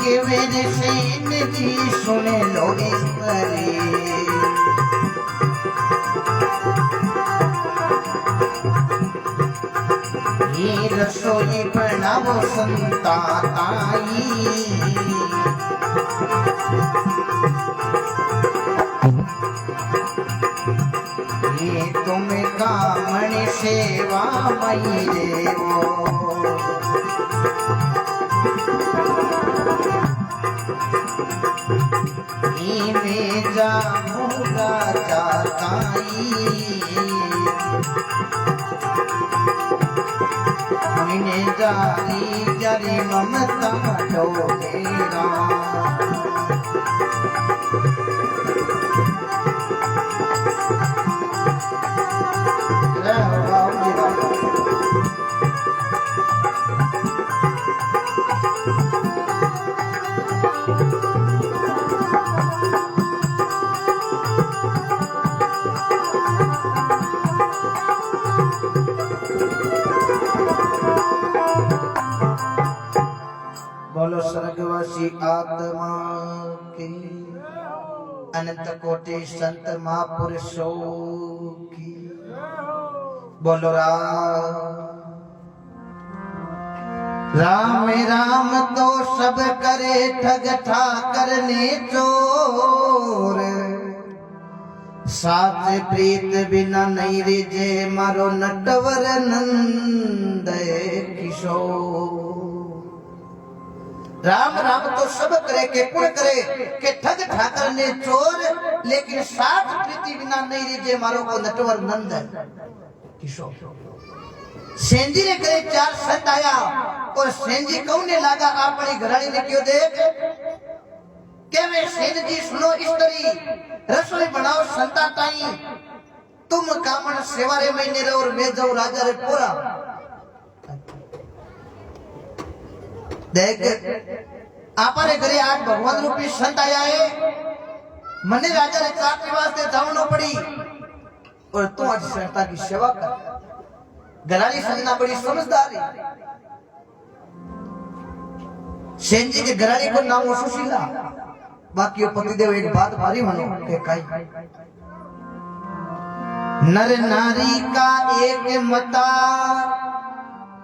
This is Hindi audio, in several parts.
के मेरे सेन जी सुने लो इस तरह ये रसोई बनाओ संता ताई ये तुम्हें कामण सेवा मई देवो में जाऊंगा जाताई मैंने जारी जारी ममता डोलेरा बोलो स्वर्गवासी आत्मा की अनंत कोटि संत महापुरुषों की बोलो राम राम तो सब करे ठग ठाकर ने चोर साथ प्रीत बिना नहीं रिजे मारो नटवर नंद किशोर राम राम तो सब करे के कुण करे के ठग ठाकर ने चोर लेकिन साथ प्रीति बिना नहीं रिजे मारो को नटवर नंद किशोर सेंजी ने करे चार संत आया और सेंजी कौने लागा अपनी घरानी ने क्यों देख के वे सेन जी सुनो स्त्री रसोई बनाओ संता ताई तुम कामन सेवारे महीने रे और मैं जाऊं राजा रे पूरा देख आपने घरे आज भगवान रूपी संत आया है मने राजा रे चाकरी वास्ते जावनो पड़ी और तू आज संता की सेवा कर घरानी संजना बड़ी समझदारी सेन जी के घरानी को नाम सुशीला बाकी पतिदेव एक बात भारी मानो के काई नर नारी का एक मता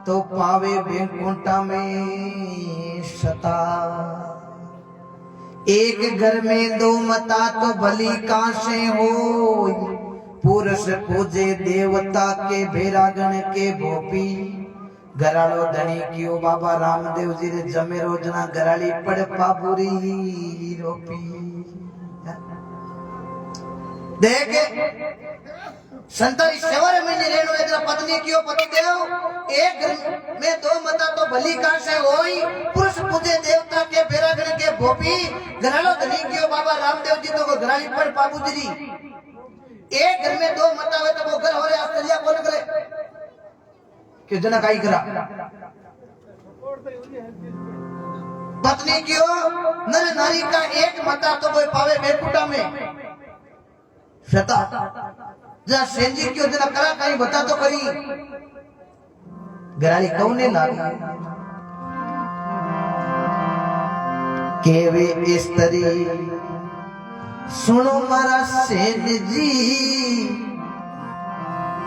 तो पावे बैकुंठा में सता एक घर में दो मता तो भली कासे हो पुरुष पूजे देवता के भेरागण के भोपी घराड़ो धनी कियो बाबा रामदेव जी रे जमे रोजना घराड़ी पड़ पापुरी रोपी देख संतारी सेवारे महीने रेणु एक पत्नी कियो पति देव एक घर में दो मता तो भली का से होई पुरुष पूजे देवता के भेरागण के भोपी घराड़ो धनी कियो बाबा रामदेव जी तो घराड़ी पड़ पापुरी जी एक घर में दो मता हुए तो वो घर हो रहे आश्चर्य कौन करे कि जना काई करा पत्नी क्यों नर नारी का एक मता तो कोई पावे बैकुंठा में शता जा सेंजी क्यों जना करा काई बता तो करी घराली कौने लागी के वे स्त्री सुनो मारा सेन जी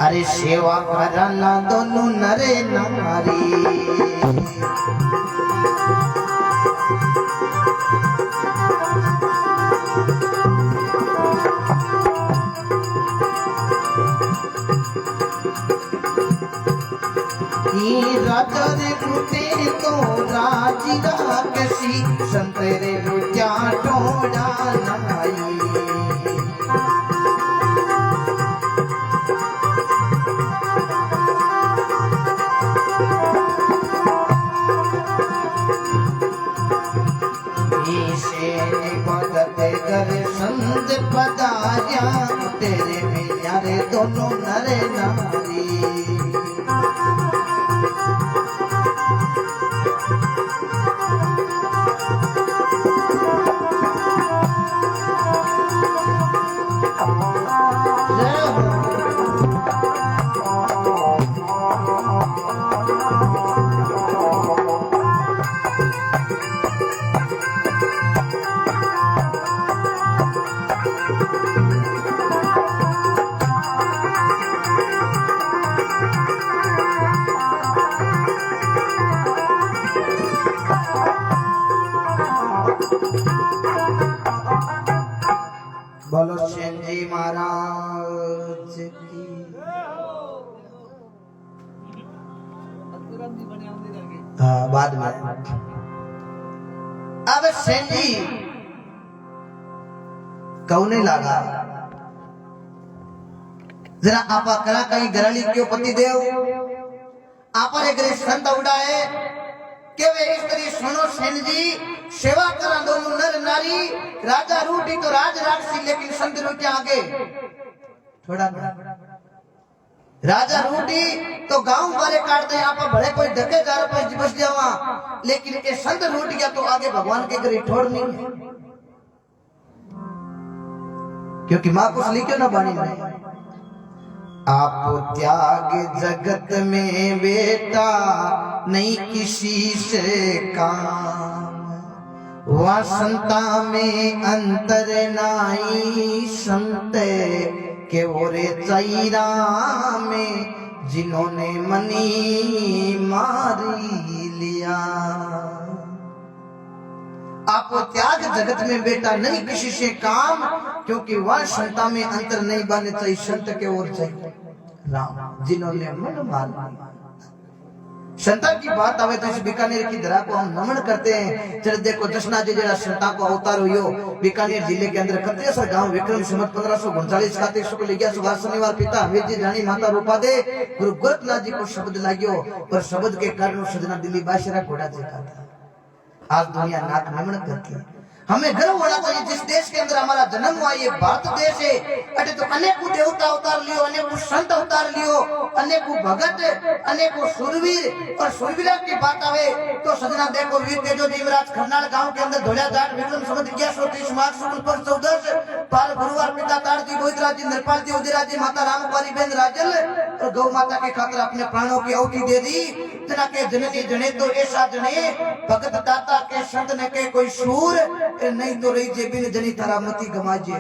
अरे सेवा करना दोनों नरे नारी राजा रे रुटे तो राजी राक्षसी संतरे रुचा टोड़ा नाई संत पदारिया तेरे मियाँ रे दोनों नरे नारी बोलो सेन जी महाराज की। हाँ बाद में अब सेन जी कौने लगा जरा आपा करा कहीं गरली क्यों पति देव आपा एक संत उड़ाए के वे स्त्री सुनो सेन जी सेवा करा दोनों नर नारी राजा रूठी तो राज राक्षसी लेकिन संत रूठी आगे थोड़ा राजा रूठी तो गांव वाले काटते हैं आपा भले कोई धक्के जा रहा पर बस जावा लेकिन ये संत रूठ गया तो आगे भगवान के घर ठोड़ नहीं है क्योंकि मां कुछ लिखे ना बानी में आप त्याग जगत में बेटा नहीं किसी से काम वह संता में अंतर नाई संत के ओरे चैरा में जिन्होंने मनी मारी लिया। आपको त्याग जगत में बेटा नहीं किसी से काम क्योंकि वह संता में अंतर नहीं बने चाहिए संत के ओर चाहिए राम जिन्होंने मन मार लिया। संता की बात आवे तो इस बीकानेर की धरा को हम नमन करते हैं। चल देखो जसना जी जरा संता को अवतार हुयो बीकानेर जिले के अंदर कत्रेसर गांव विक्रम संवत 1539 कार्तिक शुक्ल 11 सुबह शनिवार पिता हमीर जी रानी माता रूपा दे गुरु गोरखनाथ जी को शब्द लाग्यो पर शब्द के कारण सजना दिल्ली बादशाह घोड़ा देखा था। आज दुनिया नाक नमन करती है। हमें गर्व होना चाहिए जिस देश के अंदर हमारा जन्म हुआ ये भारत देश है। अरे तो अनेकों देवता अवतार लियो अनेकों संत अवतार लियो अनेकों भगत अनेकों सुरवीर और सुरवीरा की बात आवे तो सजना देखो वीर तेजो जीवराज खरनाल गांव के अंदर धोलिया घाट विक्रम संवत 1130 माघ शुक्ल पक्ष 14 पाल गुरुवार पिता तारजी गोविंदराज जी नरपाल जी उदयराज जी माता रामकुमारी बेन राजल और गौ माता के खातिर अपने प्राणों की आहुति दे दी। जना के जननी जने तो ऐसा जने भगत दाता के संत ने के कोई सूर नहीं तो रही जे बिन जनी तारा मती गमाजे।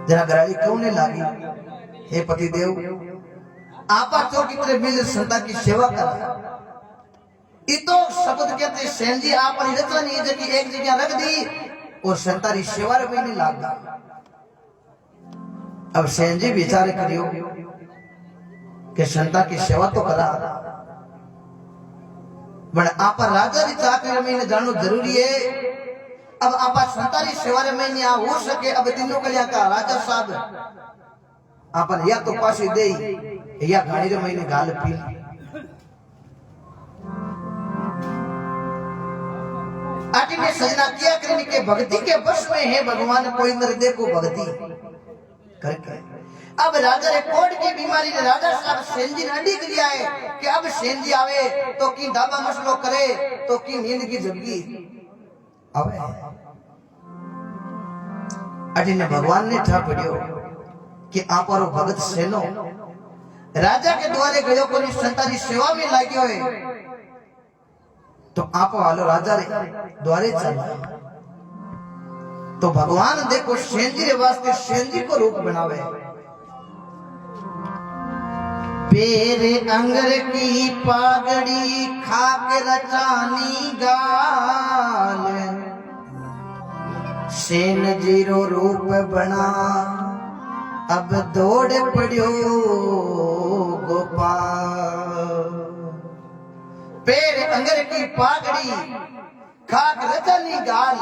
जरा गराली कौने लागी हे पति देव आपा तो कितने मिल संता की सेवा कर इतो शब्द कहते सेन जी आप रचना नहीं जगह एक जगह रख दी और संता री सेवा रे नहीं लागा। अब सेन जी विचार करियो कि संता की सेवा तो करा बट आप राजा री चाकरी में जानो जरूरी है। अब आप संता री सेवा रे में आ हो सके अब तीनों कलिया का राजा साहब आप या तो पासी दे या गाड़ी रे महीने गाल पी आटी ने सजना किया करने के भक्ति के वश में है भगवान कोई नर देखो भक्ति करके। अब राजा रे कोट की बीमारी ने राजा साहब सेन जी ने अडिग लिया है कि अब सेन जी आवे तो की दाबा मसलो करे तो की नींद की जबगी अब अटी ने भगवान ने ठा पड़ियो कि आप और भगत सेनो राजा के द्वारे गयो को संता जी सेवा में लाग्यो है तो आप वालो राजा रे द्वारे चल तो भगवान देखो सेन जी रे वास्ते सेन जी को रूप बनावे पेरे अंगर की पागड़ी खाके रचानी गाल सेन जीरो रूप बना अब दौड़ पड़ियो गोपाल। पेरे अंगर की पागड़ी खाक रचानी गाल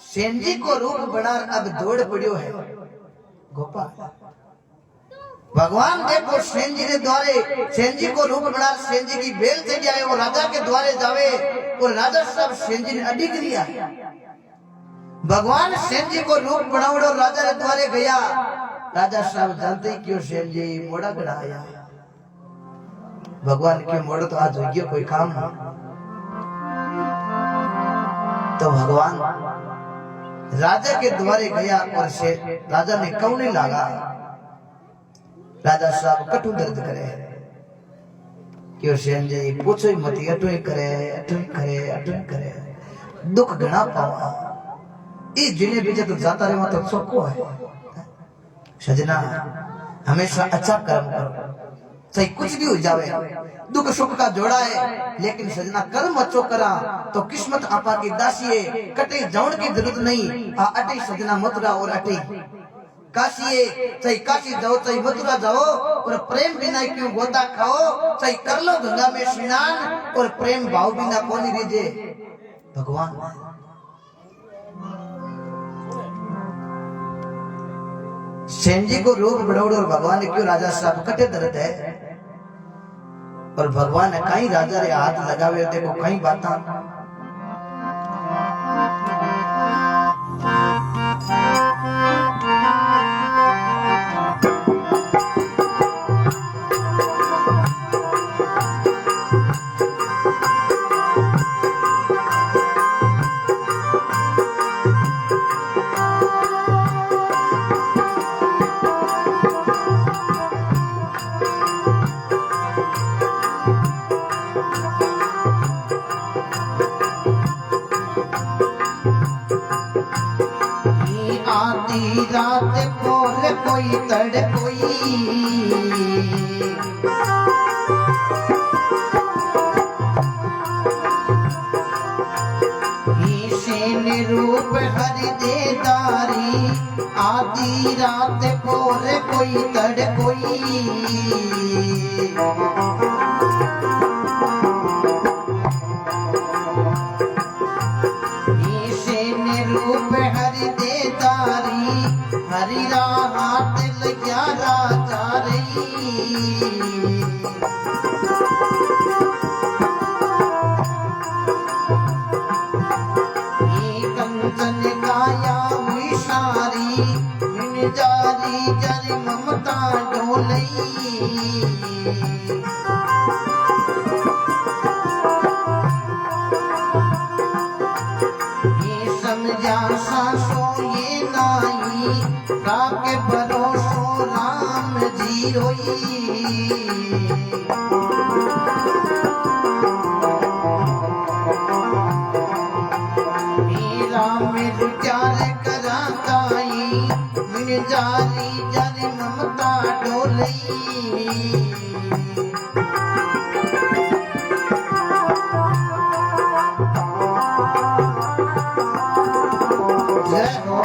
सेन जी को रूप बना अब दौड़ पड़ियो है गोपाल। भगवान देखो सेन जी के द्वारे सेन जी को रूप बना सेन जी की बेल से जाए वो राजा के द्वारे जावे और राजा सब सेन जी ने अडिग लिया। भगवान सेन जी को रूप बनावड़ो राजा के द्वारे गया राजा साहब जानते ही क्यों सेन जी मोड़ा गड़ाया भगवान के मोड़ तो आज हो कोई काम तो भगवान राजा के द्वारे गया और से राजा ने कौने लागा राजा साहब कटु दर्द करे क्यों सेन जी पूछो ही मत अटू ही करे दुख घना पावा इस जिले बीजे तो जाता रहे तो चौको है सजना हमेशा अच्छा कर्म करो चाहे कुछ भी हो जावे, दुख सुख का जोड़ा है, लेकिन सजना कर्म अच्छो करा तो किस्मत आपा की दासी है, कटे जान की जरूरत नहीं। अटे सजना मथुरा और अटे काशी है, चाहे काशी जाओ चाहे मथुरा जाओ, और प्रेम बिना क्यों गोता खाओ, चाहे कर लो गंगा में स्नान, और प्रेम भाव बिना कौन रीजे भगवान। सेन जी को रोग बड़ोड़ और भगवान ने क्यों राजा साहब कटे दर्द है, और भगवान ने कहीं राजा रे हाथ लगावे देखो कहीं बाता रात बोल कोई तड़ कोई, सेन रूप हरि देदारी, आधी रात बोल कोई तड़ कोई। सेन रूप हरि देदारी, हरि हाथ लग्या राजा रही। कंचन गाया हुई सारी, मिन जारी जरी ममता डोलई। समझा सासो ये नाई, राके भरोसो राम जी रोई। राम प्यार करा काई, मिन जारी जरी ममता डोलई। जय हो